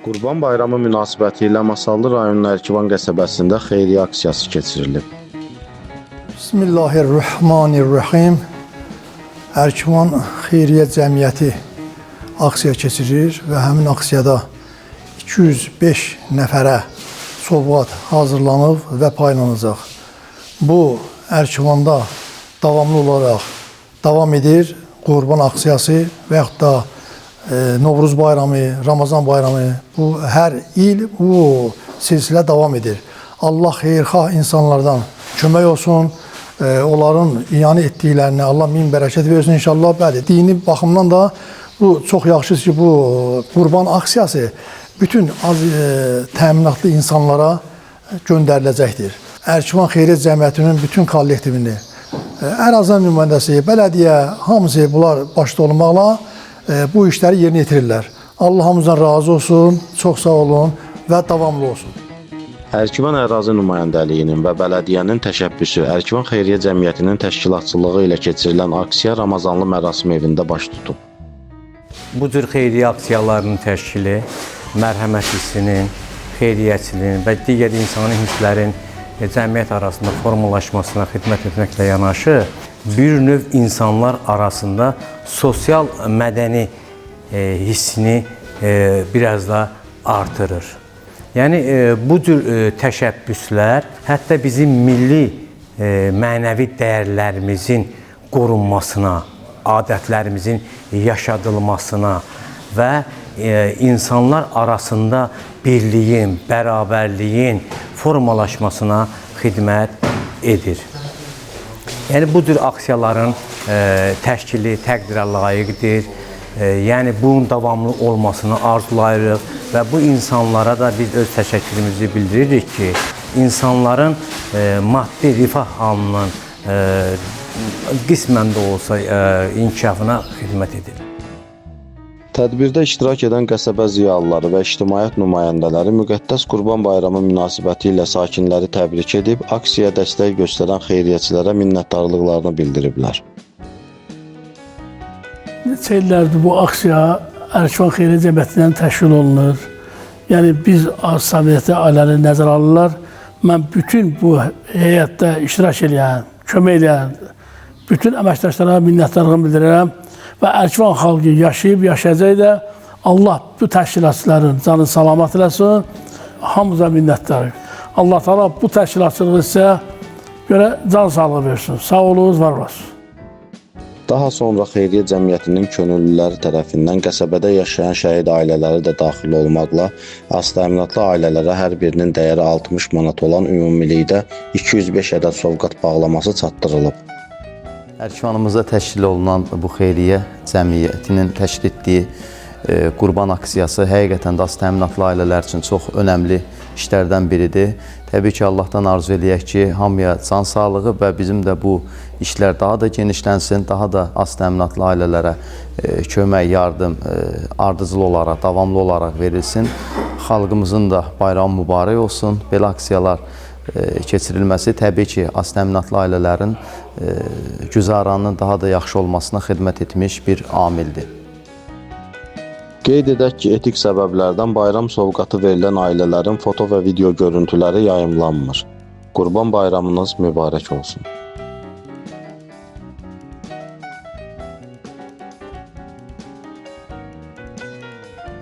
Qurban Bayramı münasibətilə Masallı rayonunun Ərkivan qəsəbəsində xeyriyyə aksiyası keçirilib. Bismillahirrahmanirrahim. Ərkivan Xeyriyyə Cəmiyyəti aksiya keçirir və həmin aksiyada 205 nəfərə sovqat hazırlanıb və paylanacaq. Bu, Ərkivanda davamlı olaraq davam edir. Qurban aksiyası və yaxud da Novruz bayramı, Ramazan bayramı, bu hər il bu silsilə davam edir. Allah xeyirxah insanlardan kömək olsun, onların iyanə etdiklərini Allah min bərəkət versin inşallah. Bəli, dini baxımdan da bu çox yaxşıdır ki, bu qurban aksiyası bütün az təminatlı insanlara göndəriləcəkdir. Ərkivan Xeyriyyə Cəmiyyətinin bütün kollektivini, Ərazən nümayəndəsi, bələdiyyə, hamısı bunlar başda olmaqla bu işləri yerinə yetirirlər. Allah hamımızdan razı olsun, çox sağ olun və davamlı olsun. Ərkivan Ərazi Nümayəndəliyinin və bələdiyyənin təşəbbüsü Ərkivan Xeyriyyə Cəmiyyətinin təşkilatçılığı ilə keçirilən aksiya Ramazanlı mərasim evində baş tutub. Bu cür xeyriyyə aksiyalarının təşkili mərhəmətlinin, xeyriyyəçiliyin və digər insani hisslərin cəmiyyət arasında formalaşmasına xidmət etməklə yanaşı, bir növ insanlar arasında sosial mədəni hissini biraz da artırır. Yəni, bu cür təşəbbüslər hətta bizim milli mənəvi dəyərlərimizin qorunmasına, adətlərimizin yaşadılmasına və insanlar arasında birliyin, bərabərliyin formalaşmasına xidmət edir. Yəni, bu cür aksiyaların təşkili təqdirə layiqdir. Yəni, bunun davamlı olmasını arzulayırıq və bu insanlara da biz öz təşəkkürümüzü bildiririk ki, insanların maddi rifah halının qismən də olsa inkişafına xidmət edir. Tədbirdə iştirak edən qəsəbə ziyalıları və ictimaiyyət nümayəndələri Müqəddəs Qurban Bayramı münasibəti ilə sakinləri təbrik edib, aksiyaya dəstək göstərən xeyriyyəçilərə minnətdarlıqlarını bildiriblər. Neçə illərdir bu aksiya Ərkivan Xeyriyyə Cəmiyyətindən təşkil olunur. Yəni, biz Sovyeti ailələri nəzərə alırlar. Mən bütün bu heyətdə iştirak edən, kömək edən bütün əməkdaşlara minnətdarlığımı bildirirəm. Və Ərkivan xalqı yaşayıb, yaşayacaq da Allah bu təşkilatçıların canını salamat eləsin, hamıza minnətdarıq. Allah təala bu təşkilatçılığı isə görə can sağlığı versin. Sağ olunuz, var olasınız. Daha sonra Xeyriyyə Cəmiyyətinin könüllüləri tərəfindən qəsəbədə yaşayan şəhid ailələri də daxil olmaqla az təminatlı ailələrə hər birinin dəyəri 60 manat olan ümumilikdə 205 ədəd sovqat bağlaması çatdırılıb. Ərkivanımızda təşkil olunan bu xeyriyyə cəmiyyətinin təşkil etdiyi qurban aksiyası həqiqətən də az təminatlı ailələr üçün çox önəmli işlərdən biridir. Təbii ki, Allahdan arzu eləyək ki, hamıya can sağlığı və bizim də bu işlər daha da genişlənsin, daha da az təminatlı ailələrə kömək, yardım ardıcıl olaraq, davamlı olaraq verilsin. Xalqımızın da bayramı mübarək olsun. Belə aksiyalar keçirilməsi təbii ki, az təminatlı ailələrin güzaranının daha da yaxşı olmasına xidmət etmiş bir amildir. Qeyd edək ki, etik səbəblərdən bayram sovqatı verilən ailələrin foto və video görüntüləri yayımlanmır. Qurban bayramınız mübarək olsun.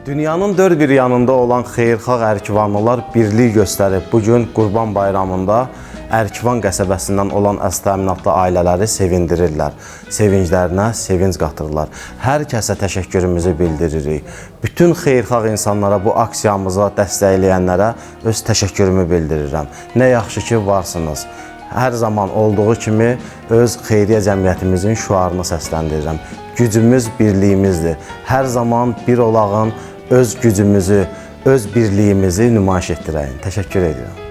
Dünyanın dörd bir yanında olan xeyirxah ərkivanlılar birlik göstərib bugün Qurban Bayramında Ərkivan qəsəbəsindən olan az təminatlı ailələri sevindirirlər. Sevinclərinə sevinc qatırlar. Hər kəsə təşəkkürümüzü bildiririk. Bütün xeyirxah insanlara, bu aksiyamıza dəstəkləyənlərə öz təşəkkürümü bildirirəm. Nə yaxşı ki, varsınız. Hər zaman olduğu kimi öz xeyriyyə cəmiyyətimizin şüarını səsləndirirəm. Gücümüz birliyimizdir. Hər zaman bir olağın öz gücümüzü, öz birliyimizi nümayiş etdirəyin. Təşəkkür edirəm.